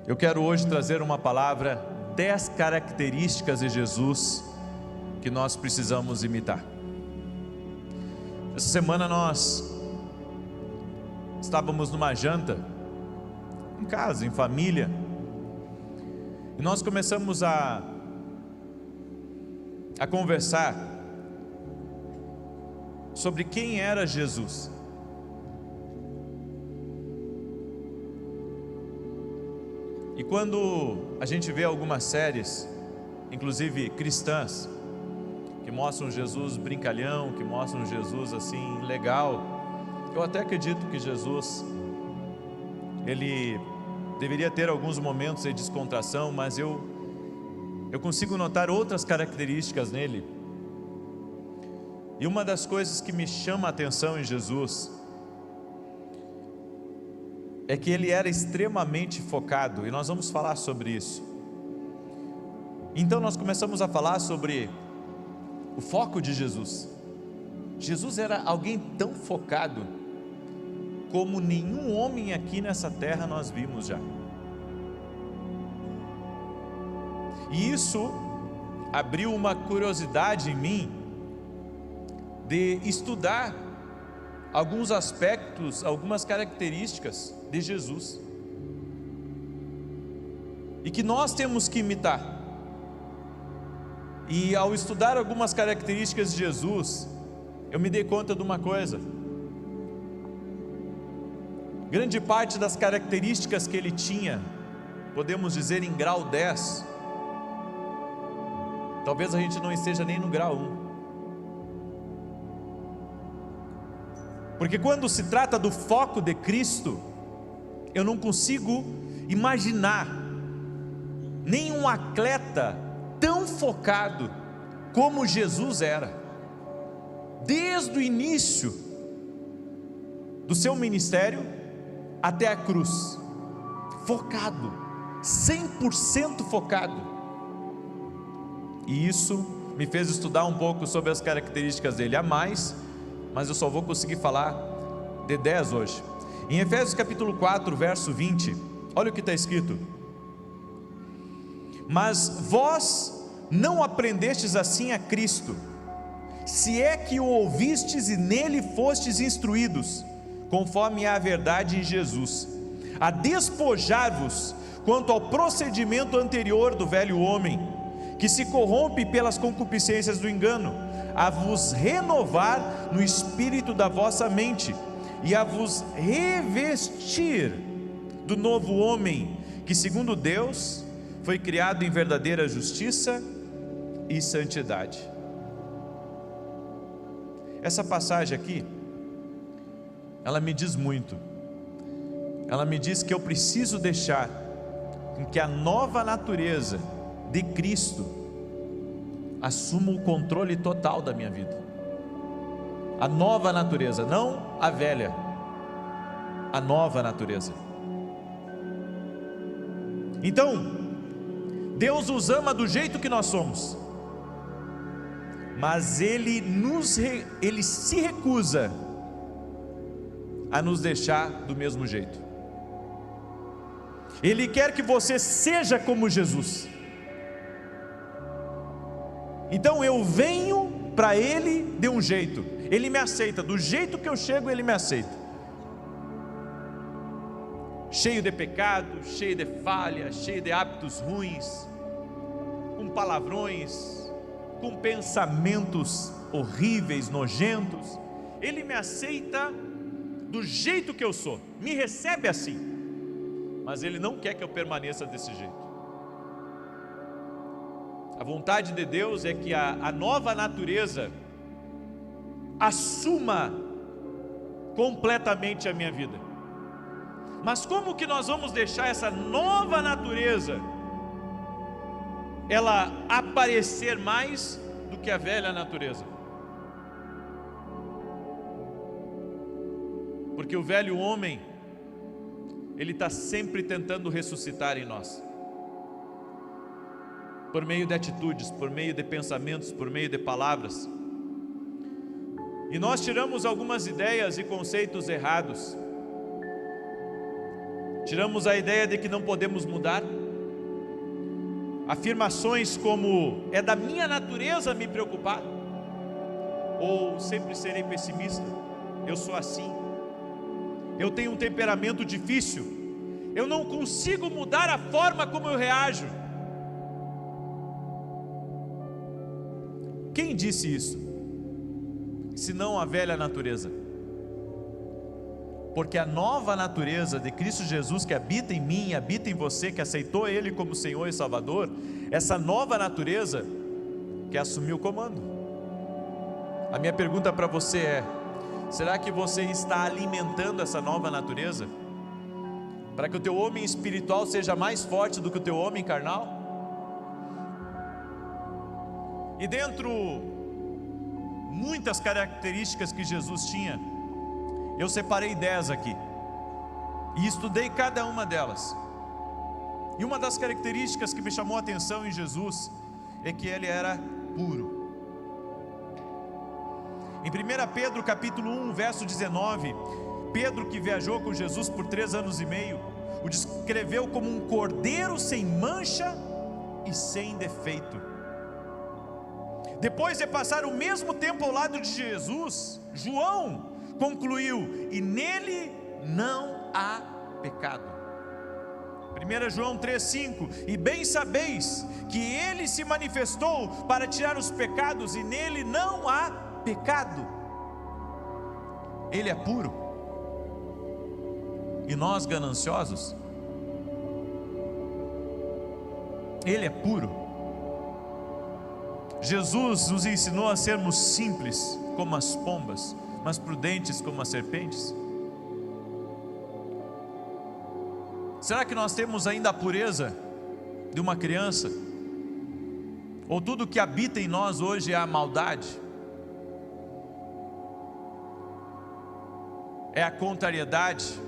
Eu quero hoje trazer uma palavra, 10 características de Jesus que nós precisamos imitar. Essa semana nós estávamos numa janta, em casa, em família, e nós começamos a conversar sobre quem era Jesus. E quando a gente vê algumas séries, inclusive cristãs, que mostram Jesus brincalhão, que mostram Jesus assim legal, eu até acredito que Jesus, ele deveria ter alguns momentos de descontração, mas eu consigo notar outras características nele. E uma das coisas que me chama a atenção em Jesus é que ele era extremamente focado, e nós vamos falar sobre isso. Então nós começamos a falar sobre o foco de Jesus. Jesus era alguém tão focado como nenhum homem aqui nessa terra nós vimos já. E isso abriu uma curiosidade em mim de estudar alguns aspectos, algumas características de Jesus, e que nós temos que imitar. E ao estudar algumas características de Jesus, eu me dei conta de uma coisa: grande parte das características que ele tinha, podemos dizer em grau 10, talvez a gente não esteja nem no grau 1. Porque quando se trata do foco de Cristo, eu não consigo imaginar nenhum atleta tão focado como Jesus era. Desde o início do seu ministério até a cruz, focado, 100% focado. E isso me fez estudar um pouco sobre as características dele a mais, mas eu só vou conseguir falar de 10 hoje. Em Efésios capítulo 4, verso 20, olha o que está escrito: mas vós não aprendestes assim a Cristo, se é que o ouvistes e nele fostes instruídos, conforme a verdade em Jesus, a despojar-vos quanto ao procedimento anterior do velho homem, que se corrompe pelas concupiscências do engano, a vos renovar no espírito da vossa mente, e a vos revestir do novo homem, que segundo Deus foi criado em verdadeira justiça e santidade. Essa passagem aqui, ela me diz muito. Ela me diz que eu preciso deixar com que a nova natureza de Cristo assuma o controle total da minha vida. A nova natureza, não a velha, a nova natureza. Então, Deus nos ama do jeito que nós somos, mas Ele se recusa a nos deixar do mesmo jeito. Ele quer que você seja como Jesus. Então eu venho para Ele de um jeito, Ele me aceita, do jeito que eu chego Ele me aceita, cheio de pecado, cheio de falha, cheio de hábitos ruins, com palavrões, com pensamentos horríveis, nojentos. Ele me aceita do jeito que eu sou, me recebe assim, mas Ele não quer que eu permaneça desse jeito. A vontade de Deus é que a nova natureza assuma completamente a minha vida. Mas como que nós vamos deixar essa nova natureza ela aparecer mais do que a velha natureza? Porque o velho homem, ele está sempre tentando ressuscitar em nós, por meio de atitudes, por meio de pensamentos, por meio de palavras. E nós tiramos algumas ideias e conceitos errados tiramos a ideia de que não podemos mudar. Afirmações como: é da minha natureza me preocupar, ou sempre serei pessimista, eu sou assim, eu tenho um temperamento difícil, eu não consigo mudar a forma como eu reajo. Quem disse isso? Senão a velha natureza. Porque a nova natureza de Cristo Jesus, que habita em mim e habita em você, que aceitou Ele como Senhor e Salvador, essa nova natureza quer assumir o comando. A minha pergunta para você é: será que você está alimentando essa nova natureza? Para que o teu homem espiritual seja mais forte do que o teu homem carnal? E dentro muitas características que Jesus tinha, eu separei 10 aqui e estudei cada uma delas. E uma das características que me chamou a atenção em Jesus é que ele era puro. Em 1 Pedro capítulo 1, verso 19, Pedro, que viajou com Jesus por 3 anos e meio, o descreveu como um cordeiro sem mancha e sem defeito. Depois de passar o mesmo tempo ao lado de Jesus, João concluiu: e nele não há pecado. 1 João 3,5: e bem sabeis que ele se manifestou para tirar os pecados, e nele não há pecado. Ele é puro. E nós gananciosos? Ele é puro. Jesus nos ensinou a sermos simples como as pombas, mas prudentes como as serpentes. Será que nós temos ainda a pureza de uma criança? Ou tudo que habita em nós hoje é a maldade? É a contrariedade?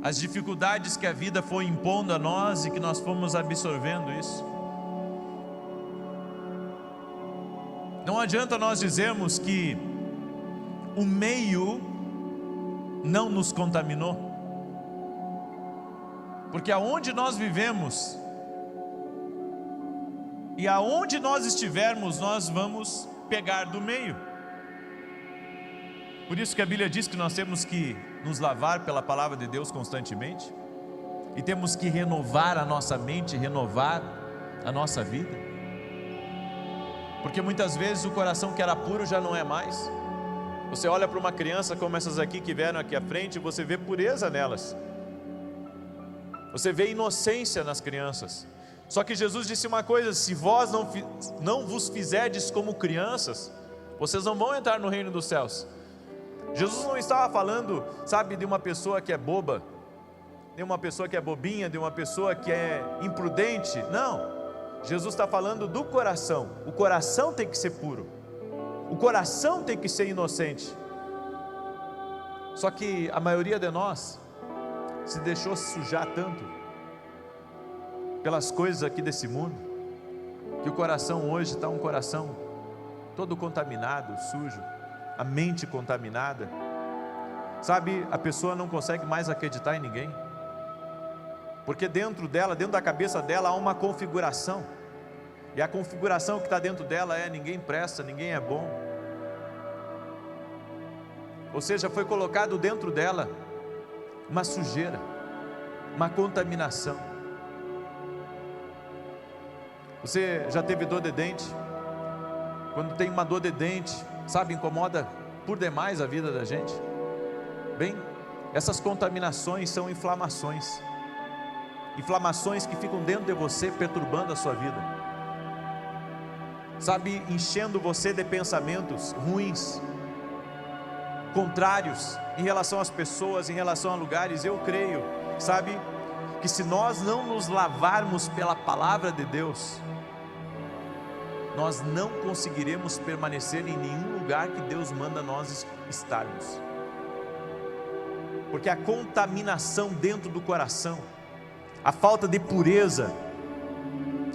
As dificuldades que a vida foi impondo a nós e que nós fomos absorvendo isso? Não adianta nós dizermos que o meio não nos contaminou, porque aonde nós vivemos e aonde nós estivermos, nós vamos pegar do meio. Por isso que a Bíblia diz que nós temos que nos lavar pela palavra de Deus constantemente, e temos que renovar a nossa mente, renovar a nossa vida, porque muitas vezes o coração que era puro já não é mais. Você olha para uma criança como essas aqui que vieram aqui à frente, e você vê pureza nelas, você vê inocência nas crianças. Só que Jesus disse uma coisa: se vós não vos fizerdes como crianças, vocês não vão entrar no reino dos céus. Jesus não estava falando, sabe, de uma pessoa que é boba, de uma pessoa que é bobinha, de uma pessoa que é imprudente. Não, Jesus está falando do coração. O coração tem que ser puro, o coração tem que ser inocente. Só que a maioria de nós se deixou sujar tanto pelas coisas aqui desse mundo, que o coração hoje está um coração todo contaminado, sujo, a mente contaminada. Sabe, a pessoa não consegue mais acreditar em ninguém, porque dentro dela, dentro da cabeça dela há uma configuração, e a configuração que está dentro dela é: ninguém presta, ninguém é bom. Ou seja, foi colocado dentro dela uma sujeira, uma contaminação. Você já teve dor de dente? Quando tem uma dor de dente, sabe, incomoda por demais a vida da gente. Bem, essas contaminações são inflamações, inflamações que ficam dentro de você, perturbando a sua vida, sabe, enchendo você de pensamentos ruins, contrários em relação às pessoas, em relação a lugares. Eu creio, sabe, que se nós não nos lavarmos pela palavra de Deus, nós não conseguiremos permanecer em nenhum lugar que Deus manda nós estarmos, porque a contaminação dentro do coração, a falta de pureza,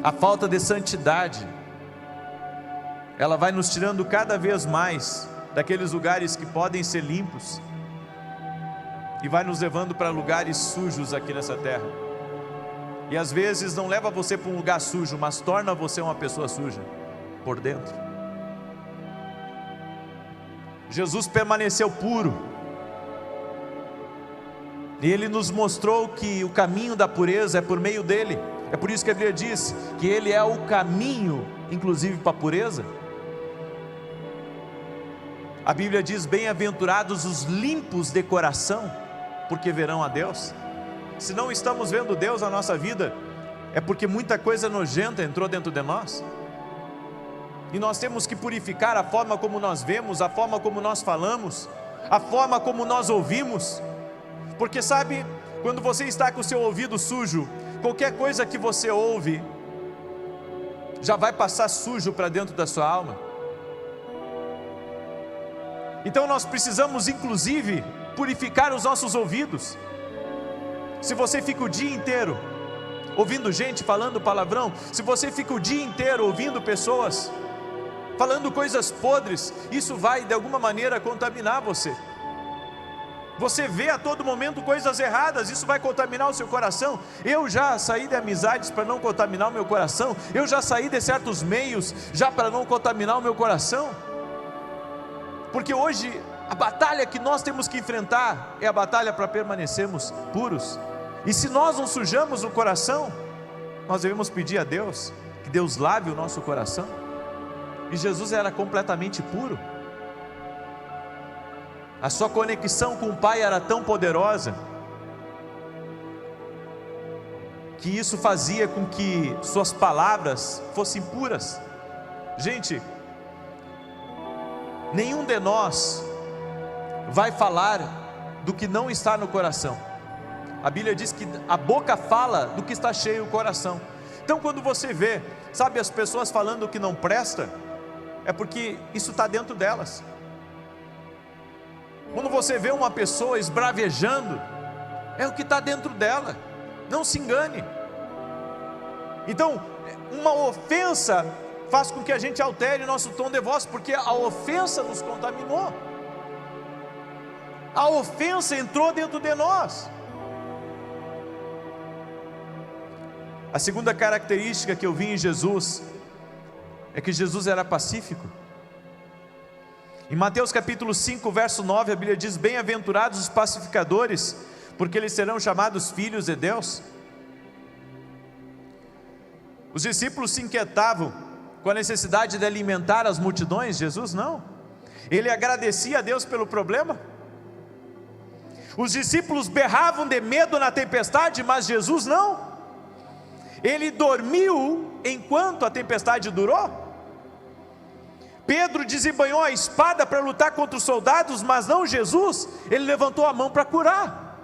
a falta de santidade, ela vai nos tirando cada vez mais daqueles lugares que podem ser limpos, e vai nos levando para lugares sujos aqui nessa terra. E às vezes não leva você para um lugar sujo, mas torna você uma pessoa suja por dentro. Jesus permaneceu puro, e Ele nos mostrou que o caminho da pureza é por meio dEle. É por isso que a Bíblia diz que Ele é o caminho, inclusive para a pureza. A Bíblia diz: bem-aventurados os limpos de coração, porque verão a Deus. Se não estamos vendo Deus na nossa vida, é porque muita coisa nojenta entrou dentro de nós. E nós temos que purificar a forma como nós vemos, a forma como nós falamos, a forma como nós ouvimos. Porque sabe, quando você está com o seu ouvido sujo, qualquer coisa que você ouve já vai passar sujo para dentro da sua alma. Então nós precisamos inclusive purificar os nossos ouvidos. Se você fica o dia inteiro ouvindo gente falando palavrão, se você fica o dia inteiro ouvindo pessoas falando coisas podres, isso vai de alguma maneira contaminar você. Você vê a todo momento coisas erradas, isso vai contaminar o seu coração. Eu já saí de amizades para não contaminar o meu coração. Eu já saí de certos meios já para não contaminar o meu coração. Porque hoje a batalha que nós temos que enfrentar é a batalha para permanecermos puros. E se nós não sujamos o coração, nós devemos pedir a Deus que Deus lave o nosso coração. E Jesus era completamente puro. A sua conexão com o Pai era tão poderosa que isso fazia com que suas palavras fossem puras. Gente, nenhum de nós vai falar do que não está no coração. A Bíblia diz que a boca fala do que está cheio o coração. Então quando você vê, sabe, as pessoas falando o que não presta, é porque isso está dentro delas. Quando você vê uma pessoa esbravejando, é o que está dentro dela. Não se engane. Então, uma ofensa faz com que a gente altere nosso tom de voz, porque a ofensa nos contaminou. A ofensa entrou dentro de nós. A segunda característica que eu vi em Jesus é que Jesus era pacífico. Em Mateus capítulo 5, verso 9, a Bíblia diz: bem-aventurados os pacificadores, porque eles serão chamados filhos de Deus. Os discípulos se inquietavam com a necessidade de alimentar as multidões. Jesus não. Ele agradecia a Deus pelo problema. Os discípulos berravam de medo na tempestade, mas Jesus não. Ele dormiu enquanto a tempestade durou. Pedro desembanhou a espada para lutar contra os soldados, mas não Jesus. Ele levantou a mão para curar.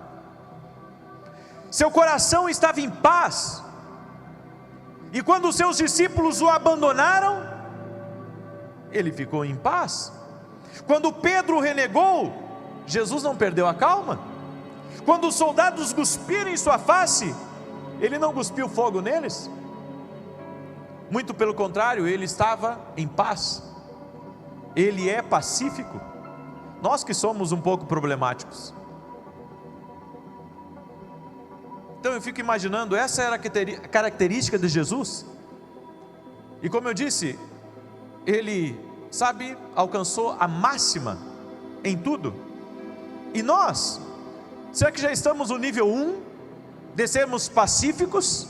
Seu coração estava em paz. E quando os seus discípulos o abandonaram, ele ficou em paz. Quando Pedro renegou, Jesus não perdeu a calma. Quando os soldados cuspiram em sua face, ele não cuspiu fogo neles. Muito pelo contrário, ele estava em paz. Ele é pacífico. Nós que somos um pouco problemáticos. Então eu fico imaginando, essa era a característica de Jesus. E como eu disse, ele, sabe, alcançou a máxima em tudo. E nós, será que já estamos no nível 1 de sermos pacíficos?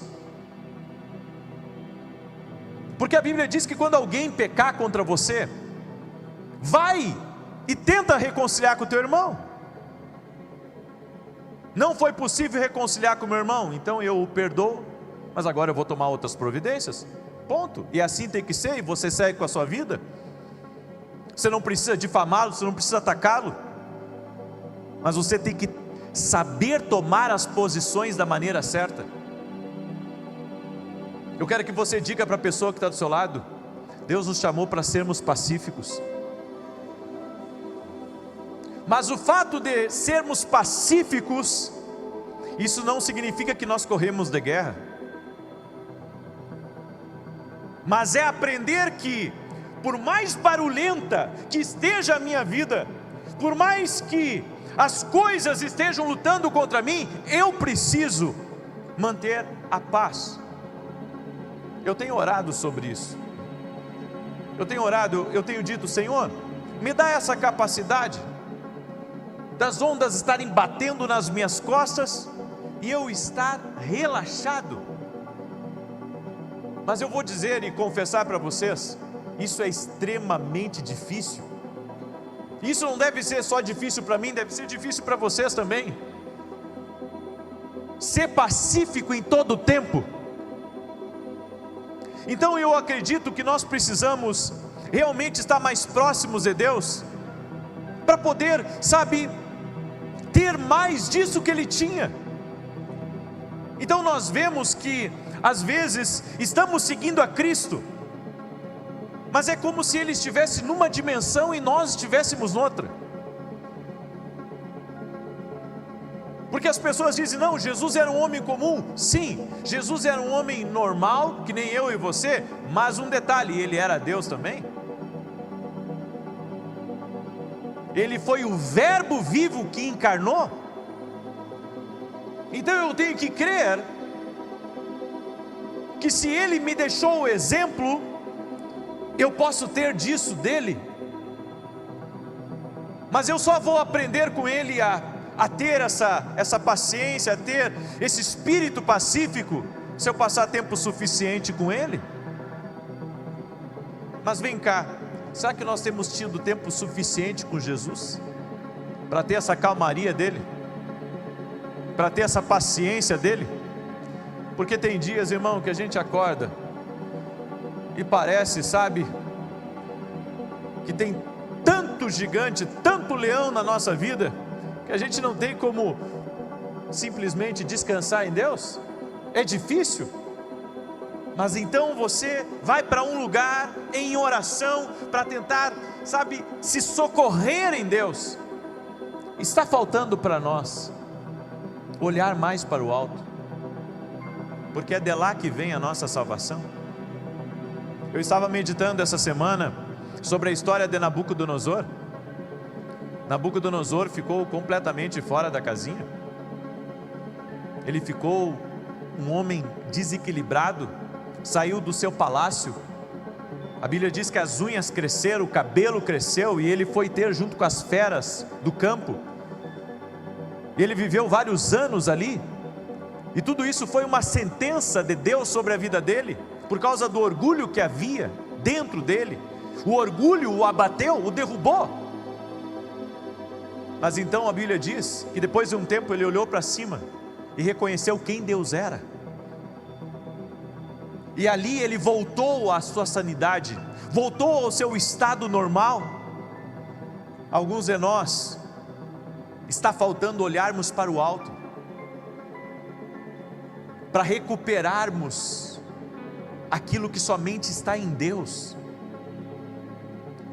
Porque a Bíblia diz que quando alguém pecar contra você, vai e tenta reconciliar com o teu irmão. Não foi possível reconciliar com o meu irmão, então eu o perdoo, mas agora eu vou tomar outras providências, ponto. E assim tem que ser, e você segue com a sua vida. Você não precisa difamá-lo, você não precisa atacá-lo, mas você tem que saber tomar as posições da maneira certa. Eu quero que você diga para a pessoa que está do seu lado: Deus nos chamou para sermos pacíficos. Mas o fato de sermos pacíficos, isso não significa que nós corremos de guerra. Mas é aprender que, por mais barulhenta que esteja a minha vida, por mais que as coisas estejam lutando contra mim, eu preciso manter a paz. Eu tenho orado sobre isso. Eu tenho orado, eu tenho dito: Senhor, me dá essa capacidade das ondas estarem batendo nas minhas costas e eu estar relaxado. Mas eu vou dizer e confessar para vocês, isso é extremamente difícil. Isso não deve ser só difícil para mim, deve ser difícil para vocês também. Ser pacífico em todo o tempo. Então eu acredito que nós precisamos realmente estar mais próximos de Deus, para poder, ter mais disso que Ele tinha. Então nós vemos que às vezes estamos seguindo a Cristo, mas é como se Ele estivesse numa dimensão e nós estivéssemos noutra. Porque as pessoas dizem: não, Jesus era um homem comum. Sim, Jesus era um homem normal, que nem eu e você, mas um detalhe, Ele era Deus também. Ele foi o verbo vivo que encarnou. Então eu tenho que crer que se Ele me deixou o exemplo, eu posso ter disso dele. Mas eu só vou aprender com Ele a ter essa paciência, a ter esse espírito pacífico, se eu passar tempo suficiente com Ele. Mas vem cá, será que nós temos tido tempo suficiente com Jesus para ter essa calmaria dele, para ter essa paciência dele? Porque tem dias, irmão, que a gente acorda e parece, que tem tanto gigante, tanto leão na nossa vida, que a gente não tem como simplesmente descansar em Deus. É difícil. Mas então você vai para um lugar em oração para tentar, se socorrer em Deus. Está faltando para nós olhar mais para o alto, porque é de lá que vem a nossa salvação. Eu estava meditando essa semana sobre a história de Nabucodonosor. Nabucodonosor ficou completamente fora da casinha. Ele ficou um homem desequilibrado, saiu do seu palácio. A Bíblia diz que as unhas cresceram, o cabelo cresceu, e ele foi ter junto com as feras do campo. Ele viveu vários anos ali, e tudo isso foi uma sentença de Deus sobre a vida dele, por causa do orgulho que havia dentro dele. O orgulho o abateu, o derrubou. Mas então a Bíblia diz que depois de um tempo ele olhou para cima e reconheceu quem Deus era. E ali ele voltou à sua sanidade, voltou ao seu estado normal. Alguns de nós, está faltando olharmos para o alto, para recuperarmos aquilo que somente está em Deus.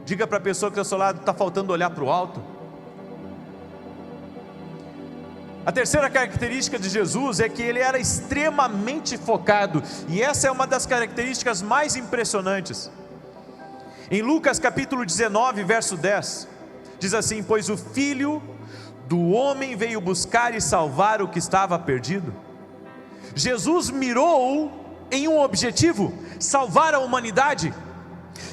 Diga para a pessoa que está ao seu lado: está faltando olhar para o alto. A terceira característica de Jesus é que ele era extremamente focado, e essa é uma das características mais impressionantes. Em Lucas capítulo 19, verso 10, diz assim: pois o Filho do Homem veio buscar e salvar o que estava perdido. Jesus mirou em um objetivo: salvar a humanidade,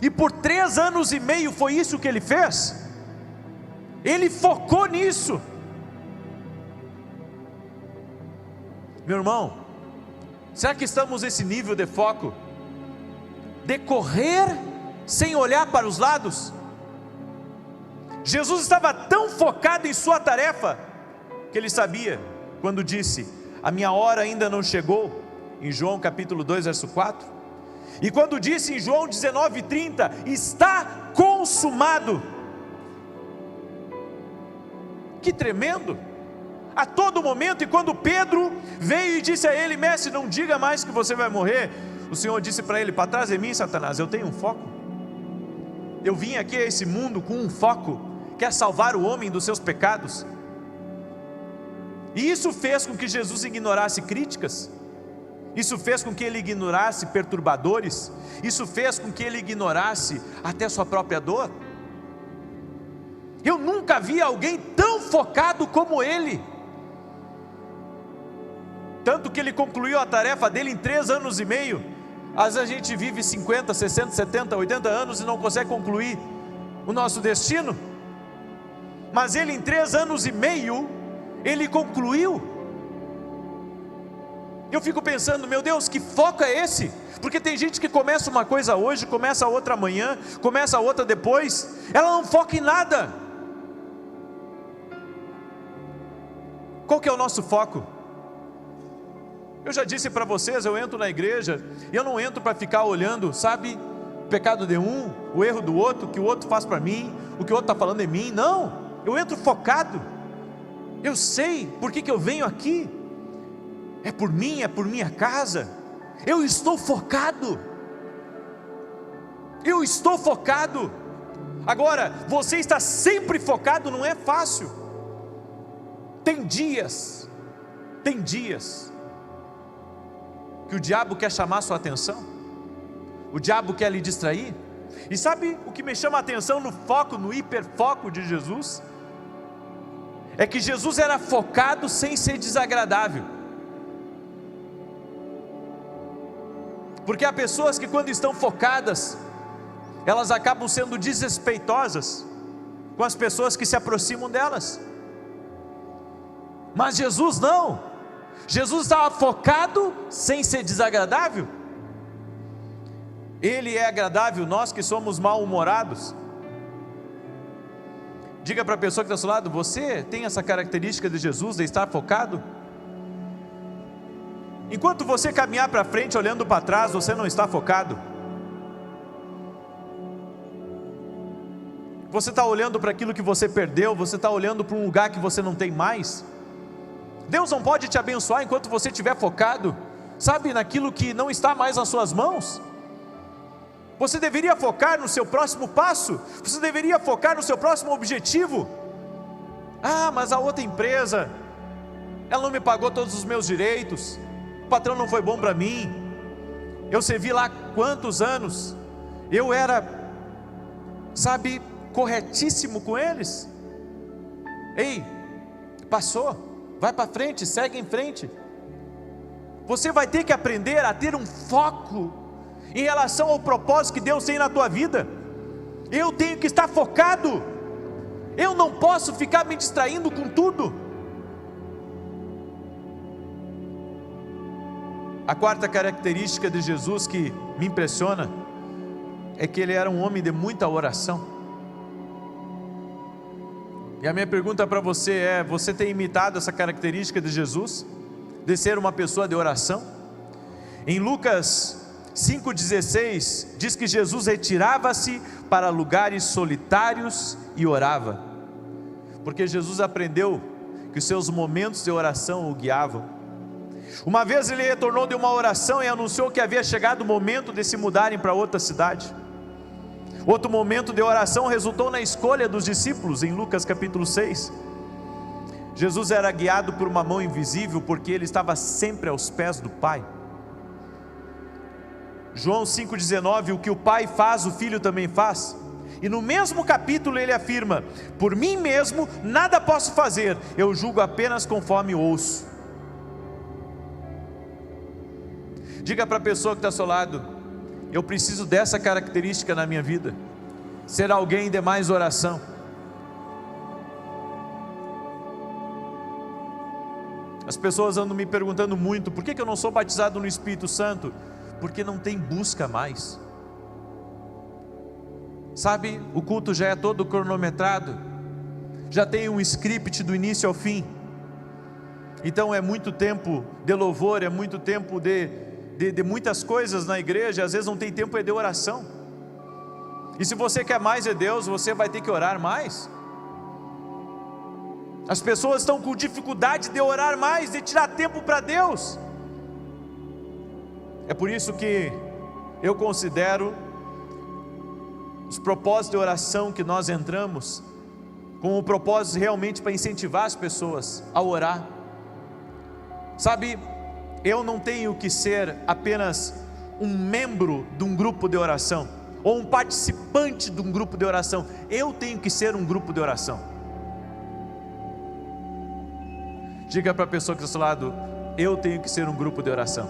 e por 3 anos e meio foi isso que ele fez. Ele focou nisso. Meu irmão, será que estamos nesse nível de foco, de correr sem olhar para os lados? Jesus estava tão focado em sua tarefa, que ele sabia, quando disse: a minha hora ainda não chegou, em João capítulo 2, verso 4, e quando disse em João 19:30, está consumado. Que tremendo! A todo momento. E quando Pedro veio e disse a ele: mestre, não diga mais que você vai morrer, o Senhor disse para ele: para trás de mim, Satanás, eu tenho um foco. Eu vim aqui a esse mundo com um foco, que é salvar o homem dos seus pecados. E isso fez com que Jesus ignorasse críticas, isso fez com que ele ignorasse perturbadores, isso fez com que ele ignorasse até sua própria dor. Eu nunca vi alguém tão focado como ele. Tanto que ele concluiu a tarefa dele em 3 anos e meio. Às vezes a gente vive 50, 60, 70, 80 anos e não consegue concluir o nosso destino. Mas ele em 3 anos e meio, ele concluiu. Eu fico pensando, meu Deus, que foco é esse? Porque tem gente que começa uma coisa hoje, começa outra amanhã, começa outra depois, ela não foca em nada. Qual que é o nosso foco? Eu já disse para vocês, eu entro na igreja, e eu não entro para ficar olhando, sabe, o pecado de um, o erro do outro, o que o outro faz para mim, o que o outro está falando em mim. Não, eu entro focado. Eu sei por que eu venho aqui. É por mim, é por minha casa. Eu estou focado. Eu estou focado. Agora, você está sempre focado não é fácil. Tem dias que o diabo quer chamar sua atenção, o diabo quer lhe distrair. E sabe o que me chama a atenção no foco, no hiperfoco de Jesus? É que Jesus era focado sem ser desagradável. Porque há pessoas que quando estão focadas, elas acabam sendo desrespeitosas com as pessoas que se aproximam delas. Mas Jesus não, Jesus estava focado sem ser desagradável. Ele é agradável, nós que somos mal-humorados. Diga para a pessoa que está ao seu lado, você tem essa característica de Jesus, de estar focado? Enquanto você caminhar para frente olhando para trás, você não está focado. Você está olhando para aquilo que você perdeu, você está olhando para um lugar que você não tem mais. Deus não pode te abençoar enquanto você estiver focado, sabe, naquilo que não está mais nas suas mãos. Você deveria focar no seu próximo passo, você deveria focar no seu próximo objetivo. Ah, mas a outra empresa, ela não me pagou todos os meus direitos, o patrão não foi bom para mim, eu servi lá quantos anos, eu era, sabe, corretíssimo com eles. Ei, passou, vai para frente, segue em frente. Você vai ter que aprender a ter um foco em relação ao propósito que Deus tem na tua vida. Eu tenho que estar focado, eu não posso ficar me distraindo com tudo. A quarta característica de Jesus que me impressiona é que ele era um homem de muita oração. E a minha pergunta para você é: você tem imitado essa característica de Jesus, de ser uma pessoa de oração? Em Lucas 5,16 diz que Jesus retirava-se para lugares solitários e orava, porque Jesus aprendeu que os seus momentos de oração o guiavam. Uma vez ele retornou de uma oração e anunciou que havia chegado o momento de se mudarem para outra cidade. Outro momento de oração resultou na escolha dos discípulos, em Lucas capítulo 6. Jesus era guiado por uma mão invisível, porque ele estava sempre aos pés do Pai. João 5,19, o que o Pai faz, o Filho também faz. E no mesmo capítulo ele afirma: por mim mesmo nada posso fazer, eu julgo apenas conforme ouço. Diga para a pessoa que está ao seu lado: eu preciso dessa característica na minha vida, ser alguém de mais oração. As pessoas andam me perguntando muito: por que eu não sou batizado no Espírito Santo? Porque não tem busca mais. Sabe, o culto já é todo cronometrado, já tem um script do início ao fim. Então é muito tempo de louvor, é muito tempo de muitas coisas na igreja, às vezes não tem tempo de oração. E se você quer mais de Deus, você vai ter que orar mais. As pessoas estão com dificuldade de orar mais, de tirar tempo para Deus. É por isso que eu considero os propósitos de oração que nós entramos com o propósito realmente para incentivar as pessoas a orar. Sabe, eu não tenho que ser apenas um membro de um grupo de oração, ou um participante de um grupo de oração. Eu tenho que ser um grupo de oração. Diga para a pessoa que está ao seu lado: eu tenho que ser um grupo de oração.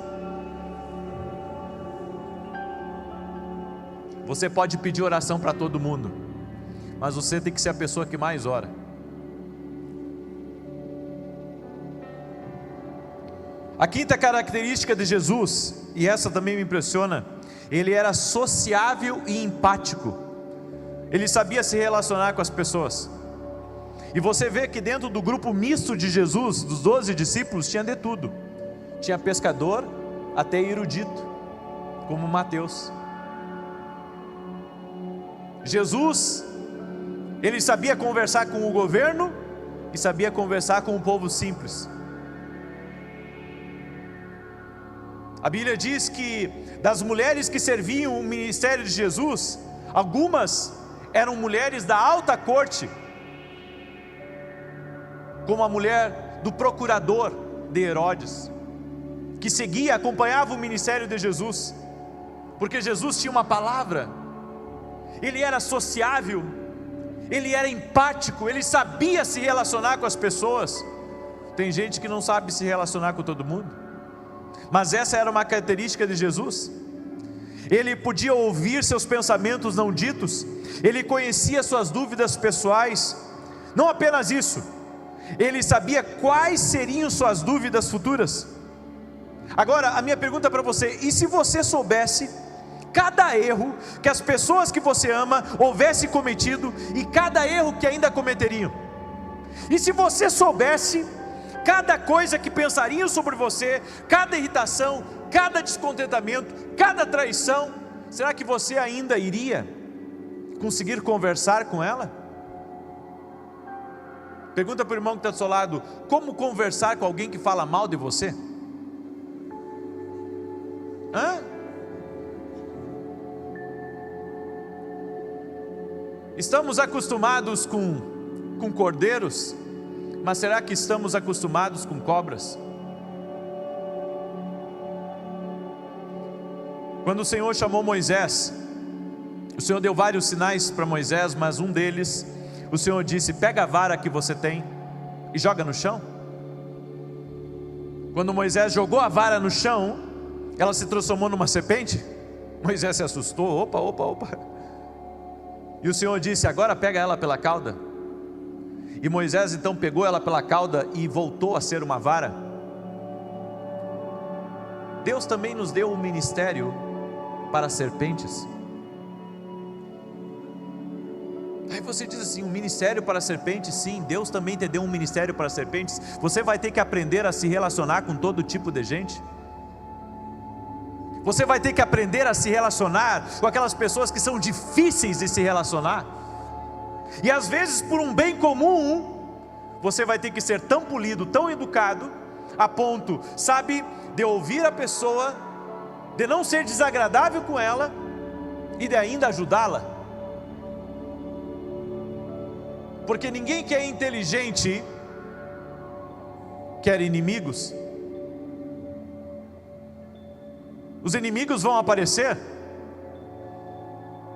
Você pode pedir oração para todo mundo, mas você tem que ser a pessoa que mais ora. A quinta característica de Jesus, e essa também me impressiona, ele era sociável e empático. Ele sabia se relacionar com as pessoas. E você vê que dentro do grupo misto de Jesus, dos 12 discípulos, tinha de tudo. Tinha pescador até erudito, como Mateus. Jesus, ele sabia conversar com o governo e sabia conversar com o povo simples. A Bíblia diz que das mulheres que serviam o ministério de Jesus, algumas eram mulheres da alta corte, como a mulher do procurador de Herodes, que seguia, acompanhava o ministério de Jesus, porque Jesus tinha uma palavra. Ele era sociável, ele era empático, ele sabia se relacionar com as pessoas. Tem gente que não sabe se relacionar com todo mundo, mas essa era uma característica de Jesus. Ele podia ouvir seus pensamentos não ditos, ele conhecia suas dúvidas pessoais. Não apenas isso, ele sabia quais seriam suas dúvidas futuras. Agora, a minha pergunta para você: e se você soubesse cada erro que as pessoas que você ama houvessem cometido, e cada erro que ainda cometeriam? E se você soubesse cada coisa que pensariam sobre você, cada irritação, cada descontentamento, cada traição, será que você ainda iria conseguir conversar com ela? Pergunta para o irmão que está do seu lado: como conversar com alguém que fala mal de você? Estamos acostumados com cordeiros, mas será que estamos acostumados com cobras? Quando o Senhor chamou Moisés, o Senhor deu vários sinais para Moisés, mas um deles, o Senhor disse: pega a vara que você tem e joga no chão. Quando Moisés jogou a vara no chão, ela se transformou numa serpente. Moisés se assustou: opa. E o Senhor disse: agora pega ela pela cauda. E Moisés então pegou ela pela cauda e voltou a ser uma vara. Deus também nos deu um ministério para serpentes. Aí você diz assim: um ministério para serpentes? Sim, Deus também te deu um ministério para serpentes. Você vai ter que aprender a se relacionar com todo tipo de gente. Você vai ter que aprender a se relacionar com aquelas pessoas que são difíceis de se relacionar. E às vezes, por um bem comum, você vai ter que ser tão polido, tão educado, a ponto, sabe, de ouvir a pessoa, de não ser desagradável com ela e de ainda ajudá-la. Porque ninguém que é inteligente quer inimigos. Os inimigos vão aparecer,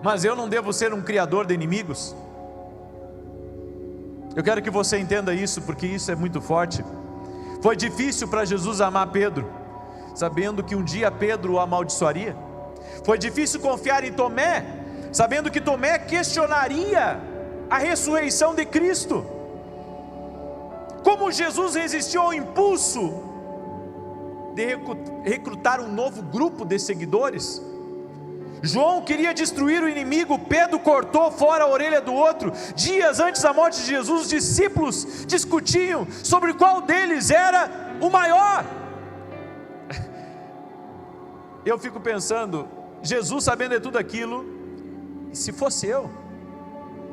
mas eu não devo ser um criador de inimigos. Eu quero que você entenda isso, porque isso é muito forte. Foi difícil para Jesus amar Pedro, sabendo que um dia Pedro o amaldiçoaria. Foi difícil confiar em Tomé, sabendo que Tomé questionaria a ressurreição de Cristo. Como Jesus resistiu ao impulso de recrutar um novo grupo de seguidores. João queria destruir o inimigo, Pedro cortou fora a orelha do outro. Dias antes da morte de Jesus, os discípulos discutiam sobre qual deles era o maior. Eu fico pensando, Jesus sabendo de tudo aquilo, e se fosse eu?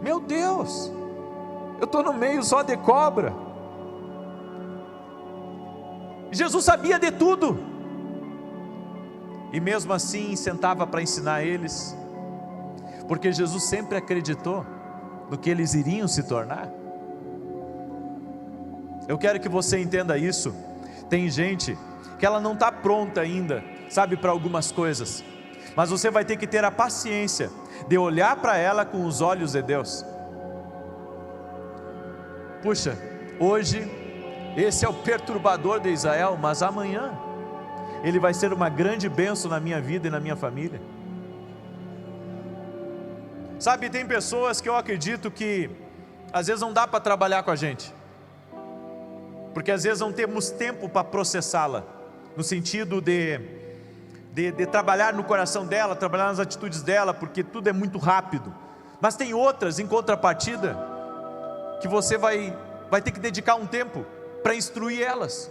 Meu Deus, eu estou no meio só de cobra. Jesus sabia de tudo, e mesmo assim sentava para ensinar eles, porque Jesus sempre acreditou no que eles iriam se tornar. Eu quero que você entenda isso. Tem gente que ela não está pronta ainda, sabe, para algumas coisas. mas você vai ter que ter a paciência de olhar para ela com os olhos de Deus. Puxa, hoje esse é o perturbador de Israel, mas amanhã ele vai ser uma grande bênção na minha vida e na minha família. Sabe, tem pessoas que eu acredito que às vezes não dá para trabalhar com a gente, porque às vezes não temos tempo para processá-la, no sentido de trabalhar no coração dela, trabalhar nas atitudes dela, porque tudo é muito rápido. Mas tem outras, em contrapartida, que você vai ter que dedicar um tempo para instruir elas,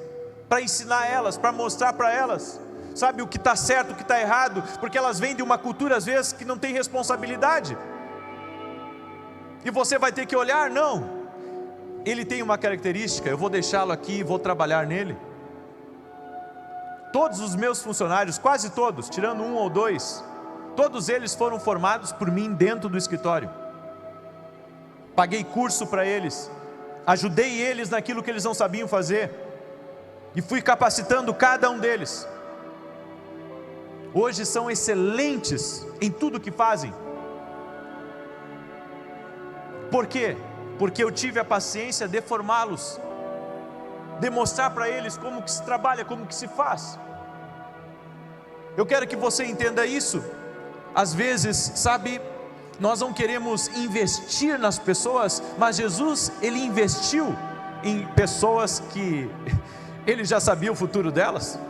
para ensinar elas, para mostrar para elas, sabe, o que está certo, o que está errado, porque elas vêm de uma cultura às vezes que não tem responsabilidade, e você vai ter que olhar, não, ele tem uma característica, eu vou deixá-lo aqui e vou trabalhar nele. Todos os meus funcionários, quase todos, tirando um ou dois, todos eles foram formados por mim dentro do escritório. Paguei curso para eles, ajudei eles naquilo que eles não sabiam fazer, e fui capacitando cada um deles. Hoje são excelentes em tudo que fazem. Por quê? Porque eu tive a paciência de formá-los, de mostrar para eles como que se trabalha, como que se faz. Eu quero que você entenda isso. Às vezes, sabe, nós não queremos investir nas pessoas, mas Jesus, Ele investiu em pessoas que Ele já sabia o futuro delas.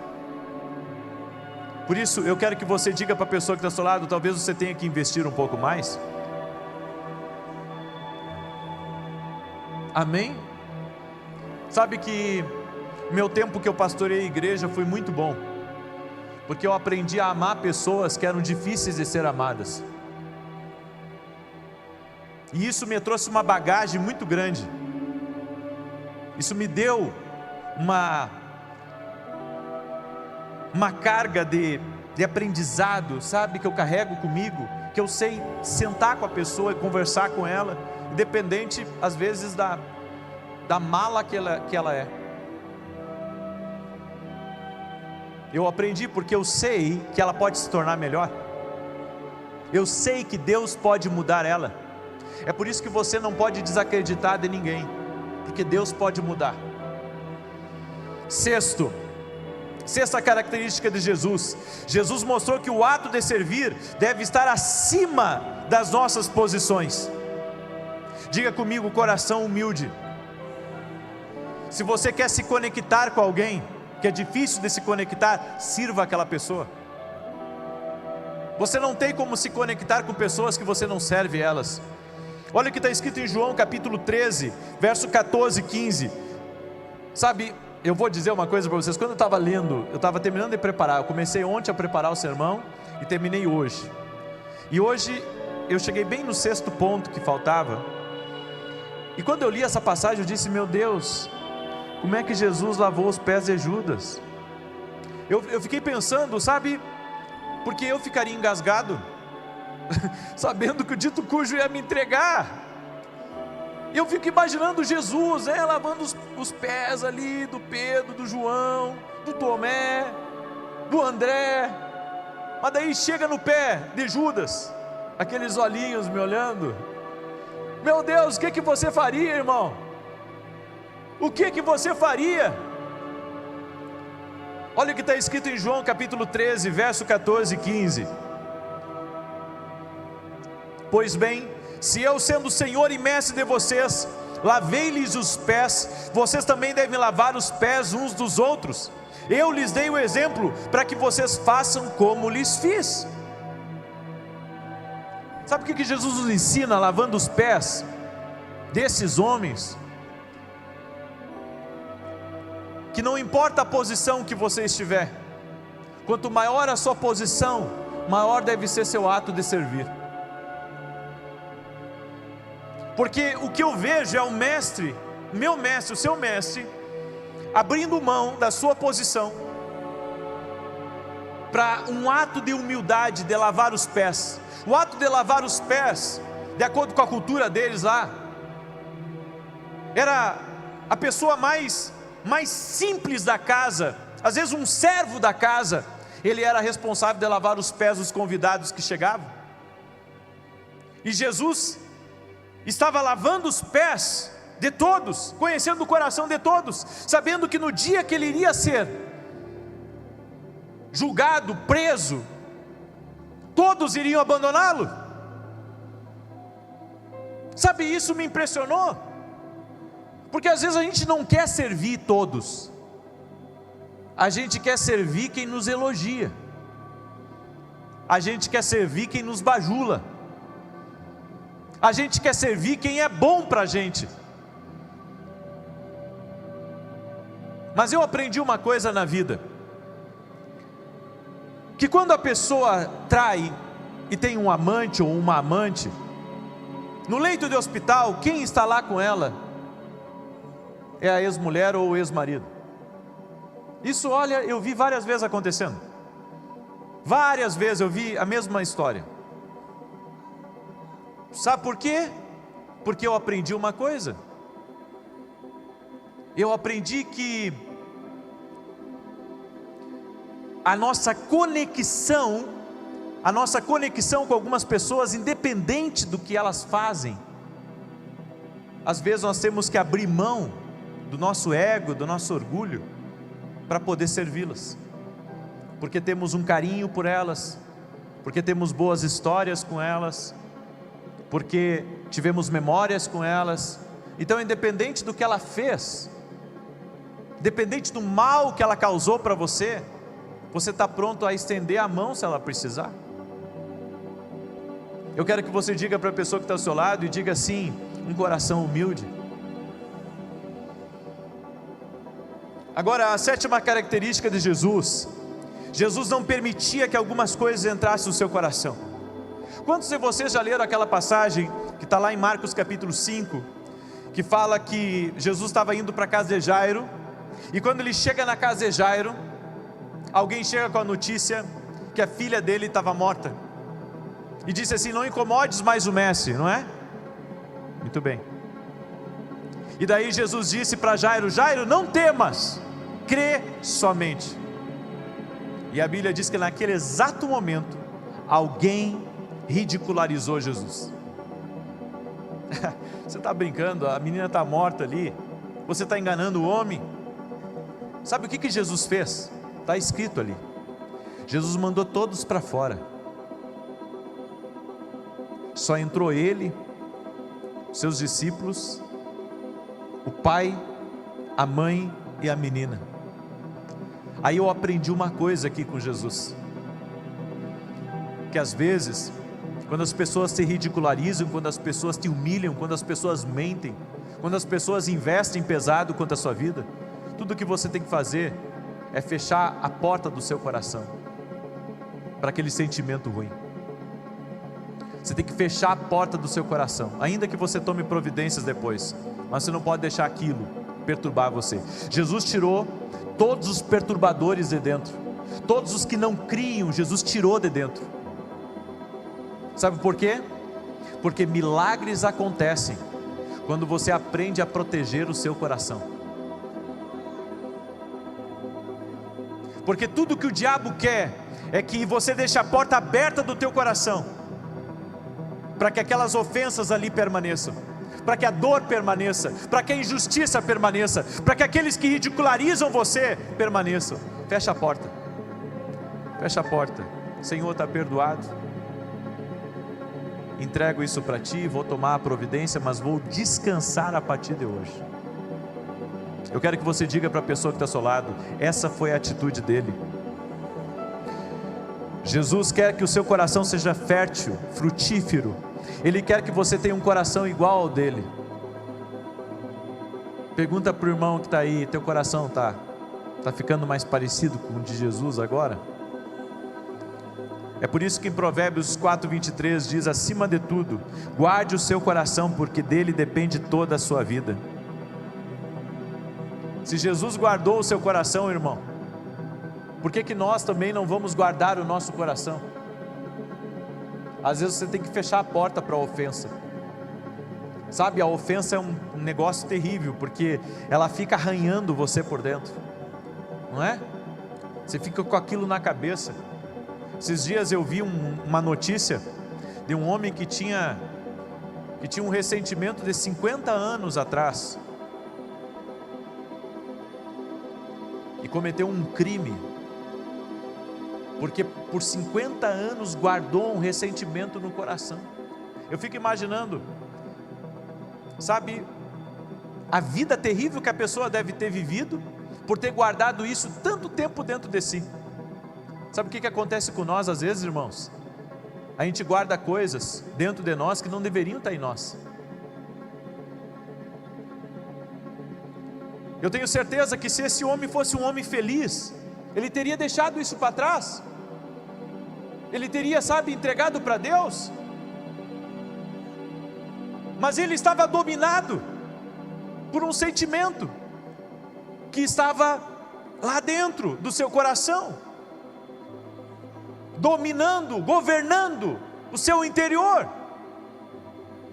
Por isso, eu quero que você diga para a pessoa que está ao seu lado, talvez você tenha que investir um pouco mais. Amém? Sabe que meu tempo que eu pastorei a igreja foi muito bom, porque eu aprendi a amar pessoas que eram difíceis de ser amadas, e isso me trouxe uma bagagem muito grande. Isso me deu uma carga de aprendizado, sabe, que eu carrego comigo, que eu sei sentar com a pessoa e conversar com ela, independente às vezes da mala que ela é. Eu aprendi porque eu sei que ela pode se tornar melhor. Eu sei que Deus pode mudar ela. É por isso que você não pode desacreditar de ninguém, porque Deus pode mudar. Sexta característica de Jesus. Jesus mostrou que o ato de servir deve estar acima das nossas posições. Diga comigo, coração humilde. Se você quer se conectar com alguém que é difícil de se conectar, sirva aquela pessoa. Você não tem como se conectar com pessoas que você não serve elas. Olha o que está escrito em João capítulo 13, verso 14 e 15. Sabe, eu vou dizer uma coisa para vocês. Quando eu estava lendo, eu estava terminando de preparar, eu comecei ontem a preparar o sermão e terminei hoje. E hoje eu cheguei bem no 6º ponto que faltava. E quando eu li essa passagem, eu disse, meu Deus, como é que Jesus lavou os pés de Judas? Eu fiquei pensando, sabe, porque eu ficaria engasgado, sabendo que o dito cujo ia me entregar. Eu fico imaginando Jesus, lavando os pés ali do Pedro, do João, do Tomé, do André, mas daí chega no pé de Judas, aqueles olhinhos me olhando. Meu Deus, o que você faria, irmão? O que você faria? Olha o que está escrito em João capítulo 13, verso 14 e 15. Pois bem, se eu, sendo Senhor e Mestre de vocês, lavei-lhes os pés, vocês também devem lavar os pés uns dos outros. Eu lhes dei o exemplo para que vocês façam como lhes fiz. Sabe o que Jesus nos ensina lavando os pés desses homens? Que não importa a posição que você estiver, quanto maior a sua posição, maior deve ser seu ato de servir. Porque o que eu vejo é o mestre, meu mestre, o seu mestre, abrindo mão da sua posição, para um ato de humildade, de lavar os pés. O ato de lavar os pés, de acordo com a cultura deles lá, era a pessoa mais simples da casa, às vezes um servo da casa, Ele era responsável de lavar os pés dos convidados que chegavam. E Jesus estava lavando os pés de todos, conhecendo o coração de todos, sabendo que no dia que ele iria ser julgado, preso, todos iriam abandoná-lo. Sabe, isso me impressionou, porque às vezes a gente não quer servir todos, a gente quer servir quem nos elogia, a gente quer servir quem nos bajula, a gente quer servir quem é bom para a gente. Mas eu aprendi uma coisa na vida, que quando a pessoa trai e tem um amante ou uma amante, no leito de hospital, quem está lá com ela é a ex-mulher ou o ex-marido. Isso, olha, eu vi várias vezes acontecendo. Várias vezes eu vi a mesma história. Sabe por quê? Porque eu aprendi uma coisa. Eu aprendi que a nossa conexão com algumas pessoas, independente do que elas fazem, às vezes nós temos que abrir mão do nosso ego, do nosso orgulho, para poder servi-las, porque temos um carinho por elas, porque temos boas histórias com elas, porque tivemos memórias com elas. Então, independente do que ela fez, independente do mal que ela causou para você, você está pronto a estender a mão se ela precisar. Eu quero que você diga para a pessoa que está ao seu lado, e diga assim, um coração humilde. Agora, a sétima característica de Jesus: Jesus não permitia que algumas coisas entrassem no seu coração. Quantos de vocês já leram aquela passagem que está lá em Marcos capítulo 5, que fala que Jesus estava indo para a casa de Jairo, e quando ele chega na casa de Jairo, alguém chega com a notícia que a filha dele estava morta, e disse assim: não incomodes mais o mestre, não é? Muito bem. E daí Jesus disse para Jairo: Jairo, não temas, crê somente. E a Bíblia diz que naquele exato momento, alguém ridicularizou Jesus. Você está brincando, a menina está morta ali, você está enganando o homem. Sabe o que Jesus fez? Está escrito ali, Jesus mandou todos para fora, só entrou ele, seus discípulos, o pai, a mãe e a menina. Aí eu aprendi uma coisa aqui com Jesus, que às vezes, quando as pessoas te ridicularizam, quando as pessoas te humilham, quando as pessoas mentem, quando as pessoas investem pesado contra a sua vida, tudo que você tem que fazer é fechar a porta do seu coração para aquele sentimento ruim. Você tem que fechar a porta do seu coração, ainda que você tome providências depois, mas você não pode deixar aquilo perturbar você. Jesus tirou todos os perturbadores de dentro, todos os que não criam, Jesus tirou de dentro. Sabe por quê? Porque milagres acontecem quando você aprende a proteger o seu coração. Porque tudo que o diabo quer é que você deixe a porta aberta do teu coração, para que aquelas ofensas ali permaneçam, para que a dor permaneça, para que a injustiça permaneça, para que aqueles que ridicularizam você permaneçam. Fecha a porta, fecha a porta. Senhor, está perdoado, entrego isso para ti, vou tomar a providência, mas vou descansar a partir de hoje. Eu quero que você diga para a pessoa que está ao seu lado, essa foi a atitude dele. Jesus quer que o seu coração seja fértil, frutífero. Ele quer que você tenha um coração igual ao dele. Pergunta para o irmão que está aí, teu coração está ficando mais parecido com o de Jesus agora? É por isso que em Provérbios 4:23 diz: acima de tudo, guarde o seu coração, porque dele depende toda a sua vida. Se Jesus guardou o seu coração, irmão, por que nós também não vamos guardar o nosso coração? Às vezes você tem que fechar a porta para a ofensa. Sabe, a ofensa é um negócio terrível, porque ela fica arranhando você por dentro, não é? Você fica com aquilo na cabeça. Esses dias eu vi uma notícia de um homem que tinha um ressentimento de 50 anos atrás e cometeu um crime, porque por 50 anos guardou um ressentimento no coração. Eu fico imaginando, sabe, a vida terrível que a pessoa deve ter vivido por ter guardado isso tanto tempo dentro de si. Sabe o que acontece com nós às vezes, irmãos? A gente guarda coisas dentro de nós que não deveriam estar em nós. Eu tenho certeza que se esse homem fosse um homem feliz, ele teria deixado isso para trás. Ele teria, sabe, entregado para Deus. Mas ele estava dominado por um sentimento que estava lá dentro do seu coração, dominando, governando o seu interior.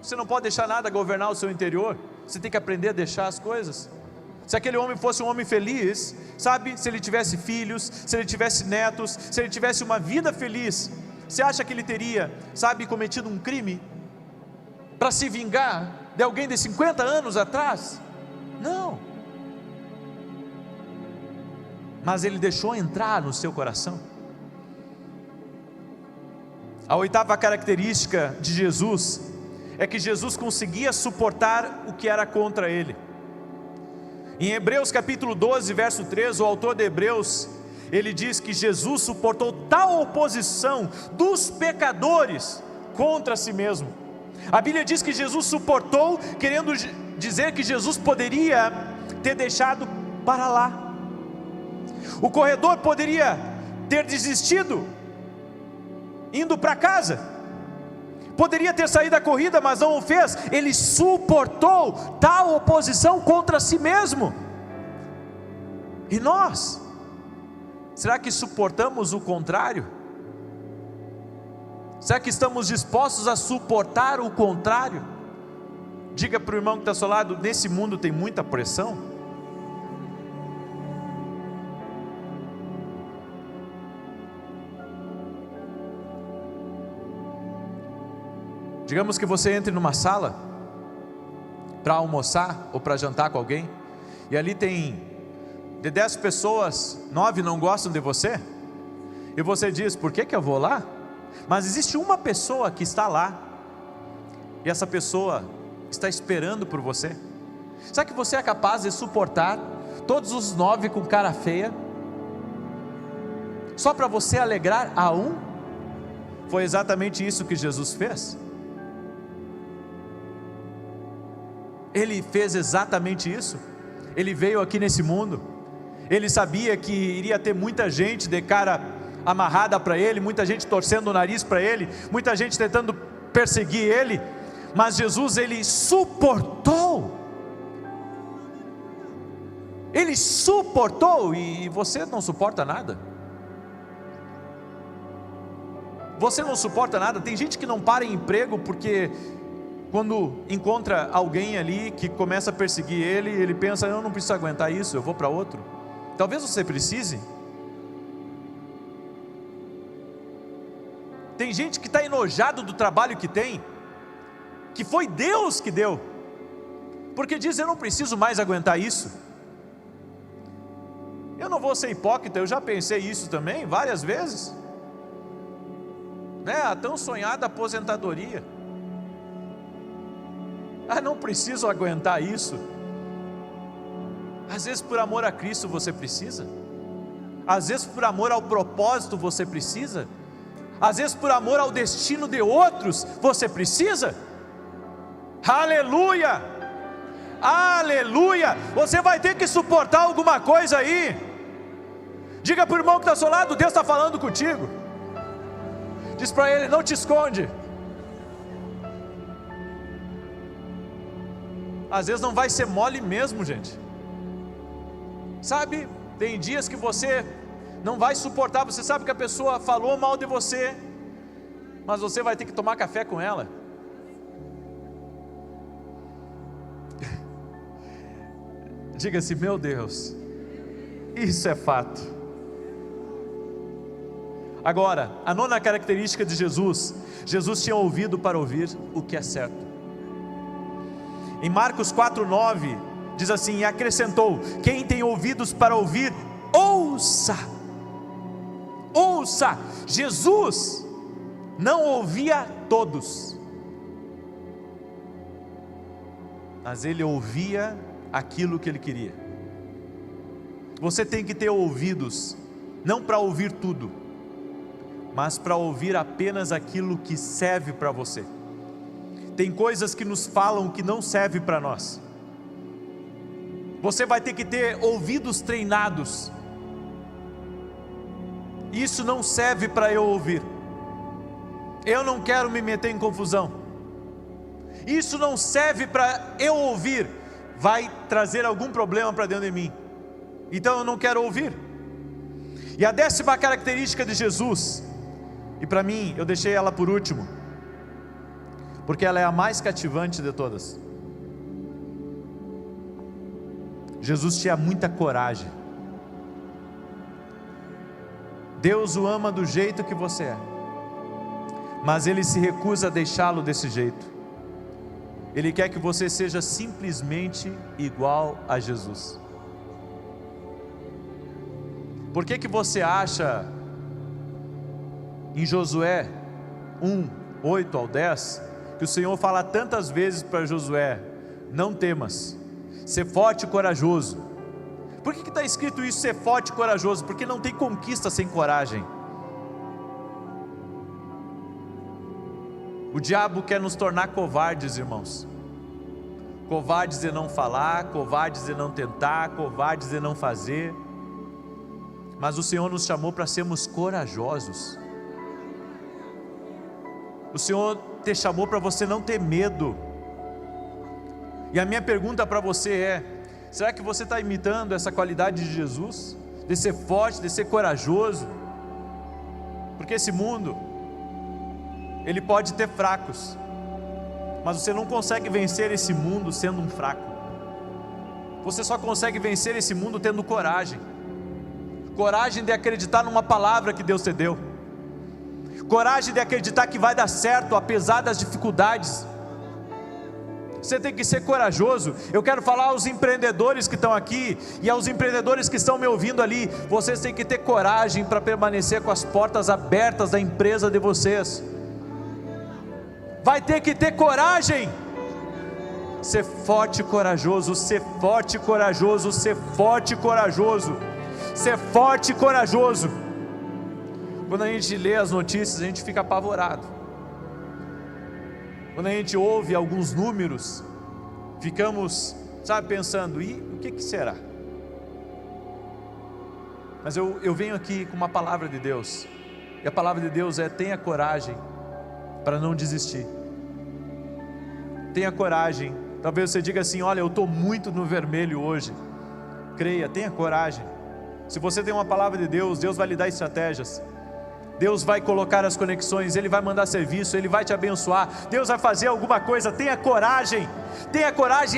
Você não pode deixar nada governar o seu interior. Você tem que aprender a deixar as coisas. Se aquele homem fosse um homem feliz, sabe, se ele tivesse filhos, se ele tivesse netos, se ele tivesse uma vida feliz, você acha que ele teria, sabe, cometido um crime para se vingar de alguém de 50 anos atrás? Não. Mas ele deixou entrar no seu coração. A oitava característica de Jesus é que Jesus conseguia suportar o que era contra ele. Em Hebreus capítulo 12, verso 3, o autor de Hebreus, ele diz que Jesus suportou tal oposição dos pecadores contra si mesmo. A Bíblia diz que Jesus suportou, querendo dizer que Jesus poderia ter deixado para lá. O corredor poderia ter desistido, indo para casa, poderia ter saído da corrida, mas não o fez. Ele suportou tal oposição contra si mesmo. E nós, será que suportamos o contrário? Será que estamos dispostos a suportar o contrário? Diga para o irmão que está ao seu lado: nesse mundo tem muita pressão. Digamos que você entre numa sala para almoçar ou para jantar com alguém, e ali tem de 10 pessoas, 9 não gostam de você, e você diz: por que eu vou lá? Mas existe uma pessoa que está lá, e essa pessoa está esperando por você. Será que você é capaz de suportar todos os 9 com cara feia, só para você alegrar a um? Foi exatamente isso que Jesus fez. Ele fez exatamente isso. Ele veio aqui nesse mundo, ele sabia que iria ter muita gente de cara amarrada para ele, muita gente torcendo o nariz para ele, muita gente tentando perseguir ele, mas Jesus, ele suportou, e você não suporta nada? Você não suporta nada? Tem gente que não para em emprego porque quando encontra alguém ali que começa a perseguir ele, ele pensa: eu não preciso aguentar isso, eu vou para outro. Talvez você precise. Tem gente que está enojado do trabalho que tem, que foi Deus que deu, porque diz: eu não preciso mais aguentar isso. Eu não vou ser hipócrita, eu já pensei isso também várias vezes, né? A tão sonhada aposentadoria. Não preciso aguentar isso. Às vezes por amor a Cristo você precisa, às vezes por amor ao propósito você precisa, às vezes por amor ao destino de outros você precisa. Aleluia, aleluia. Você vai ter que suportar alguma coisa aí. Diga para o irmão que está ao seu lado: Deus está falando contigo. Diz para ele: não te esconde. Às vezes não vai ser mole mesmo, gente. Sabe, tem dias que você não vai suportar. Você sabe que a pessoa falou mal de você, mas você vai ter que tomar café com ela. Diga assim: meu Deus, isso é fato. Agora, a nona característica de Jesus: Jesus tinha ouvido para ouvir o que é certo. Em Marcos 4:9 diz assim: e acrescentou: quem tem ouvidos para ouvir, ouça. Ouça. Jesus não ouvia todos, mas ele ouvia aquilo que ele queria. Você tem que ter ouvidos, não para ouvir tudo, mas para ouvir apenas aquilo que serve para você. Tem coisas que nos falam que não serve para nós. Você vai ter que ter ouvidos treinados. Isso não serve para eu ouvir. Eu não quero me meter em confusão. Isso não serve para eu ouvir. Vai trazer algum problema para dentro de mim. Então eu não quero ouvir. E a 10ª característica de Jesus, e para mim eu deixei ela por último, porque ela é a mais cativante de todas. Jesus tinha muita coragem. Deus o ama do jeito que você é, mas Ele se recusa a deixá-lo desse jeito. Ele quer que você seja simplesmente igual a Jesus. Por que você acha em Josué 1:8 ao 10 que o Senhor fala tantas vezes para Josué: não temas, ser forte e corajoso? Por que está escrito isso, ser forte e corajoso? Porque não tem conquista sem coragem. O diabo quer nos tornar covardes, irmãos. Covardes de não falar, covardes de não tentar, covardes de não fazer. Mas o Senhor nos chamou para sermos corajosos. O Senhor te chamou para você não ter medo. E a minha pergunta para você é: será que você está imitando essa qualidade de Jesus? De ser forte, de ser corajoso? Porque esse mundo, ele pode ter fracos, mas você não consegue vencer esse mundo sendo um fraco. Você só consegue vencer esse mundo tendo coragem. Coragem de acreditar numa palavra que Deus te deu. Coragem de acreditar que vai dar certo apesar das dificuldades. Você tem que ser corajoso. Eu quero falar aos empreendedores que estão aqui e aos empreendedores que estão me ouvindo ali. Vocês têm que ter coragem para permanecer com as portas abertas da empresa de vocês. Vai ter que ter coragem. Ser forte e corajoso, ser forte e corajoso, ser forte e corajoso, ser forte e corajoso. Quando a gente lê as notícias, a gente fica apavorado. Quando a gente ouve alguns números, ficamos, pensando: e o que será? Mas eu venho aqui com uma palavra de Deus, e a palavra de Deus é: tenha coragem para não desistir. Tenha coragem. Talvez você diga assim: olha, eu estou muito no vermelho hoje. Creia, tenha coragem. Se você tem uma palavra de Deus, Deus vai lhe dar estratégias. Deus vai colocar as conexões, Ele vai mandar serviço, Ele vai te abençoar, Deus vai fazer alguma coisa. Tenha coragem,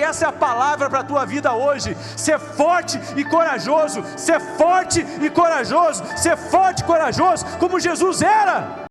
essa é a palavra para a tua vida hoje. Ser forte e corajoso, ser forte e corajoso, ser forte e corajoso, como Jesus era.